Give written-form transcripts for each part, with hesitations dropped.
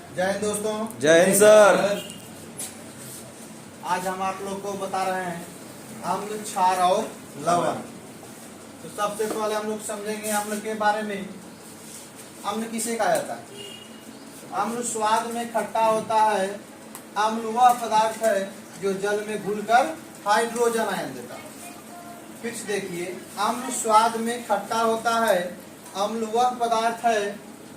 जय हिंद दोस्तों। जय हिंद सर। आज हम आप लोग को बता रहे हैं अम्ल, क्षार और लवण। तो सबसे पहले हम लोग समझेंगे अम्ल के बारे में। अम्ल किसे कहा जाता है? अम्ल स्वाद में खट्टा होता है। अम्ल वह पदार्थ है जो जल में घुलकर हाइड्रोजन आयन देता है। फिर से देखिए, अम्ल स्वाद में खट्टा होता है। अम्ल वह पदार्थ है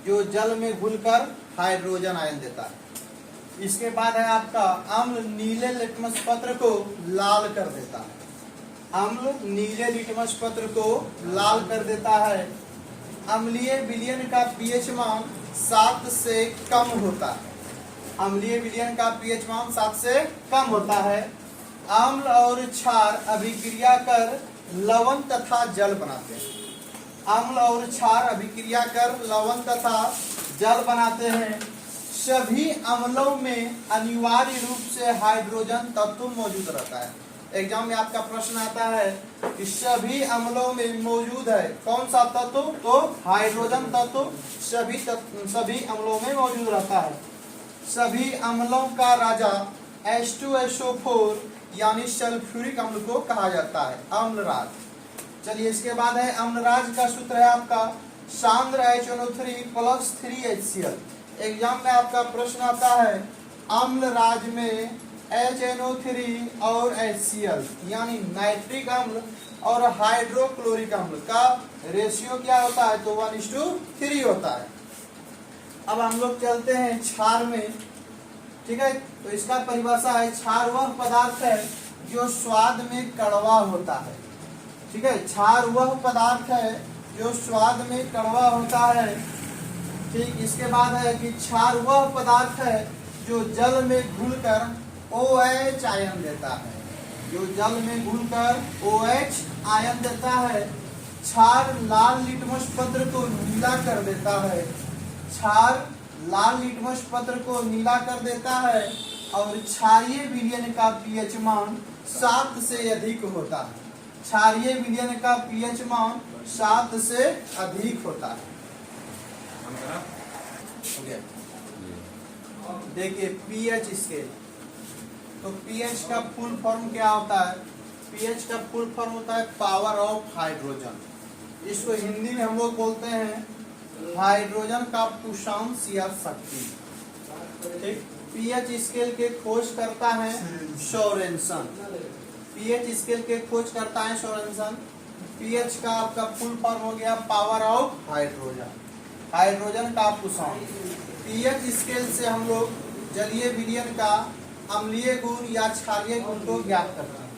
जो जल में घुलकर हाइड्रोजन आयन देता है। इसके बाद है आपका अम्ल नीले लिटमस पत्र को लाल कर देता है। अम्ल नीले लिटमस पत्र को लाल कर देता है। अम्लीय विलयन का पीएच मान 7 से कम होता है। अम्लीय विलयन का पीएच मान 7 से कम होता है। अम्ल और क्षार अभिक्रिया कर लवण तथा जल बनाते हैं। अम्ल और क्षार अभिक्रिया कर लवण तथा जल बनाते हैं। सभी अम्लों में अनिवार्य रूप से हाइड्रोजन तत्व मौजूद रहता है। एग्जाम में आपका प्रश्न आता है कि सभी अम्लों में मौजूद है कौन सा तत्व? तो हाइड्रोजन तत्व सभी अम्लों में मौजूद रहता है। सभी अम्लों का राजा H2SO4 यानी सल्फ्यूरिक अम्ल को कहा जाता है अम्लराज। चलिए, इसके बाद है अम्लराज का सूत्र है आपका सांद्र HNO3 + 3HCl। एग्जाम में आपका प्रश्न आता है अम्लराज में HNO3 और HCl यानी नाइट्रिक अम्ल और हाइड्रोक्लोरिक अम्ल का रेशियो क्या होता है? तो 1:3 होता है। अब हम लोग चलते हैं क्षार में। ठीक है, तो इसका परिभाषा है क्षार वह पदार्थ है जो स्वाद में कड़वा होता है। ठीक है, क्षार वह पदार्थ है जो स्वाद में कड़वा होता है। ठीक, इसके बाद है कि क्षार वह पदार्थ है जो जल में घुलकर OH आयन देता है। जो जल में घुलकर OH आयन देता है। क्षार लाल लिटमस पत्र को नीला कर देता है। क्षार लाल लिटमस पत्र को नीला कर देता है और क्षारीय विलयन का पीएच मान 7 से अधिक होता है। क्षारीय विलयन का पीएच मान 7 से अधिक होता है। देखिए पीएच स्केल। तो पीएच का फुल फॉर्म क्या होता है? पीएच का फुल फॉर्म होता है पावर ऑफ हाइड्रोजन। इसको हिंदी में हम लोग बोलते हैं हाइड्रोजन का पुषांश या शक्ति। ठीक, पीएच स्केल के खोज करता है सोरेनसन। पीएच स्केल के खोज करता है सोरेनसन। पीएच का आपका फुल फॉर्म हो गया पावर ऑफ हाइड्रोजन, हाइड्रोजन का पुषांश। पीएच स्केल से हम लोग जलीय विलयन का अम्लीय गुण या क्षारीय गुण को ज्ञात करते हैं।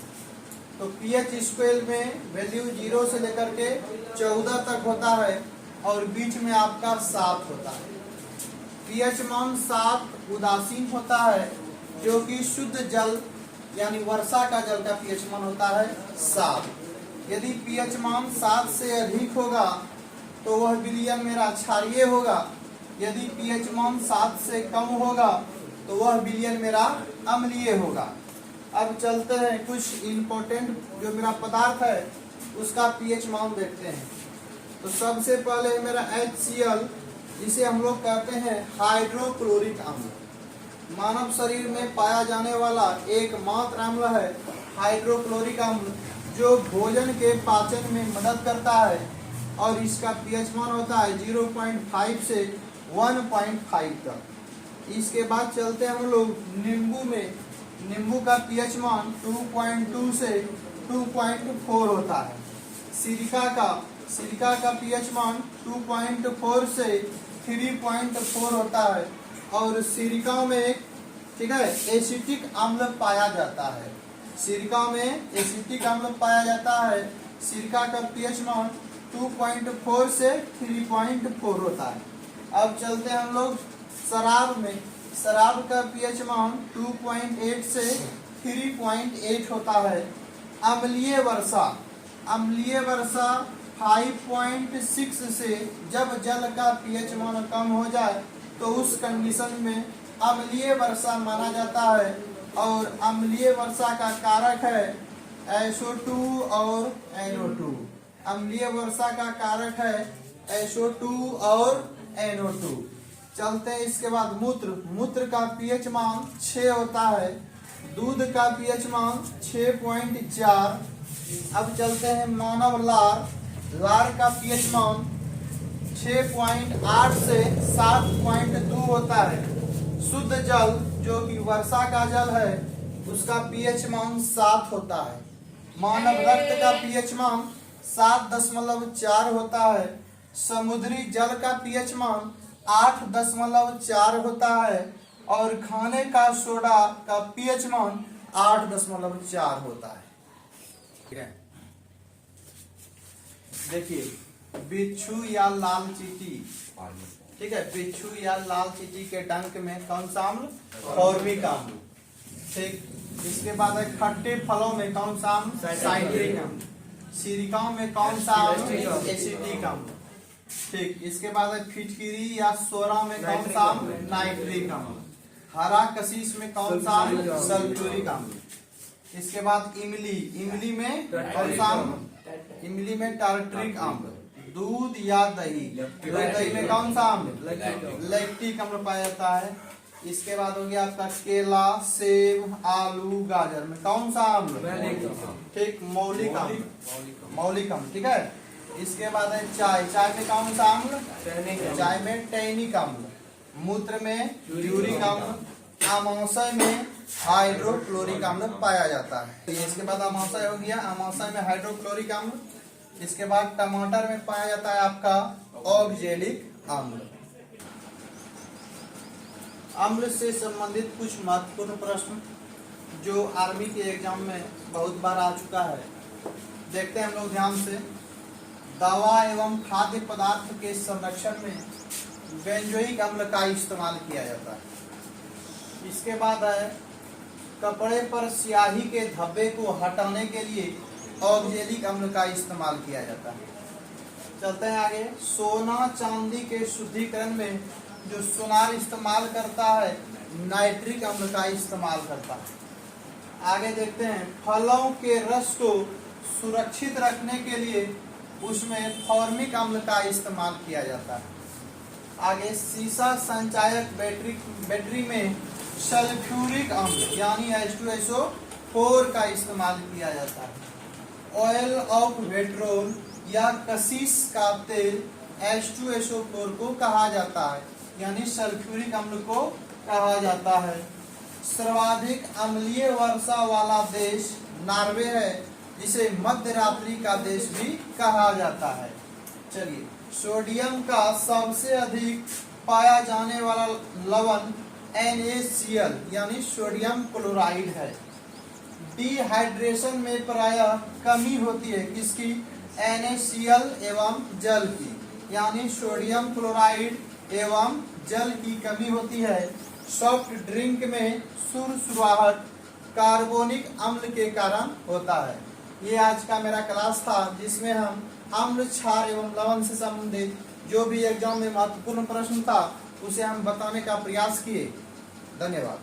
तो पीएच स्केल में वैल्यू 0 से लेकर के 14 तक होता है और बीच में आपका 7 होता है। पीएच मान 7 उदासीन होता है, जो कि शुद्ध जल यानी वर्षा का जल का पीएच मान होता है 7। यदि पीएच मान 7 से अधिक होगा तो वह विलयन मेरा क्षारीय होगा। यदि पीएच मान 7 से कम होगा तो वह विलयन मेरा अम्लीय होगा। अब चलते हैं कुछ इम्पोर्टेंट जो मेरा पदार्थ है उसका पीएच मान देखते हैं। तो सबसे पहले मेरा HCl, जिसे हम लोग कहते हैं हाइड्रोक्लोरिक अम्ल। मानव शरीर में पाया जाने वाला एकमात्र अम्ल है हाइड्रोक्लोरिक अम्ल, जो भोजन के पाचन में मदद करता है और इसका पीएच मान होता है 0.5 से 1.5 तक। इसके बाद चलते हैं हम लोग नींबू में। नींबू का पीएच मान 2.2 से 2.4 होता है। सिलिका का पीएच मान 2.4 से 3.4 होता है और सिलिका में, ठीक है, एसिटिक अम्ल पाया जाता है। सिलिका में एसिटिक अम्ल पाया जाता है। सिलिका का पीएच मान 2.4 से 3.4 होता है। अब चलते हैं हम लोग शराब में। शराब का पीएच मान 2.8 से 3.8 होता है। अम्लीय वर्षा 5.6 से, जब जल का पीएच मान कम हो जाए तो उस कंडीशन में अम्लीय वर्षा माना जाता है और अम्लीय वर्षा का कारक है SO2 और NO2। अम्लीय वर्षा का कारक है SO2 और NO2। चलते हैं इसके बाद मूत्र। मूत्र का पीएच मान 6 होता है। दूध का पीएच मान 6.4। अब चलते हैं मानव लार। लार का पीएच मान 6.8 से 7.2 होता है। शुद्ध जल जो कि वर्षा का जल है उसका पीएच मान 7 होता है। मानव रक्त का पीएच मान 7.4 होता है। समुद्री जल का पीएच मान 8.4 होता है और खाने का सोडा का पीएच मान 8.4 होता है। ठीक है, देखिए बिच्छू या लाल चींटी, ठीक है, बिच्छू या लाल चींटी के डंक में कौन सा अम्ल? फॉर्मिक अम्ल। ठीक, इसके बाद है खट्टे फलों में कौन सा अम्ल? साइट्रिक अम्ल। सिरकाओं में कौन सा अम्ल? एसिटिक अम्ल। ठीक, इसके बाद है फिटकिरी या सोरा में कौन सा अम्ल? नाइट्रिक अम्ल। हरा कशीश में कौन सा अम्ल? सल्फ्यूरिक अम्ल। इसके बाद इमली, इमली में कौन सा अम्ल? इमली में टार्ट्रिक अम्ल। दूध या दही, दही में कौन सा अम्ल? लैक्टिक अम्ल पाया जाता है। इसके बाद हो गया आपका केला, सेब, आलू, गाजर में कौन सा अम्ल? ठीक, मौलिक अम्ल, मौलिक अम्ल। ठीक है, इसके बाद है चाय। चाय में कौन सा अम्ल? चाय में टैनिक अम्ल। मूत्र में यूरिक अम्ल। अमाशय में हाइड्रोक्लोरिक अम्ल पाया जाता है। इसके बाद अमाशय हो गया, अमाशय में हाइड्रोक्लोरिक अम्ल। इसके बाद टमाटर में पाया जाता है आपका ऑक्जेलिक अम्ल। अम्ल से संबंधित कुछ महत्वपूर्ण प्रश्न जो आर्मी के एग्जाम में बहुत बार आ चुका है, देखते हैं हम लोग ध्यान से। दवा एवं खाद्य पदार्थ के संरक्षण में बेंजोइक अम्ल का इस्तेमाल किया जाता है। इसके बाद है कपड़े पर स्याही के धब्बे को हटाने के लिए ऑक्जेलिक अम्ल का इस्तेमाल किया जाता है। चलते हैं आगे। सोना चांदी के शुद्धिकरण में जो सोनार इस्तेमाल करता है नाइट्रिक अम्ल का इस्तेमाल करता है। आगे देखते हैं फलों के रस को सुरक्षित रखने के लिए उसमें फॉर्मिक अम्ल का इस्तेमाल किया जाता है। आगे सीसा संचायक बैटरी में सल्फ्यूरिक अम्ल यानी H2SO4 का इस्तेमाल किया जाता है। ऑयल ऑफ पेट्रोल या कशिश का तेल H2SO4 को कहा जाता है यानी सल्फ्यूरिक अम्ल को कहा जाता है। सर्वाधिक अम्लीय वर्षा वाला देश नॉर्वे है जिसे मध्य रात्रि का देश भी कहा जाता है। चलिए, सोडियम का सबसे अधिक पाया जाने वाला लवण NaCl यानी सोडियम क्लोराइड है। डिहाइड्रेशन में प्रायः कमी होती है किसकी? NaCl एवं जल की, यानी सोडियम क्लोराइड एवं जल की कमी होती है। सॉफ्ट ड्रिंक में सुरसुराहट कार्बोनिक अम्ल के कारण होता है। ये आज का मेरा क्लास था जिसमें हम अम्ल, क्षार एवं लवण से संबंधित जो भी एग्जाम में महत्वपूर्ण प्रश्न था उसे हम बताने का प्रयास किए। धन्यवाद।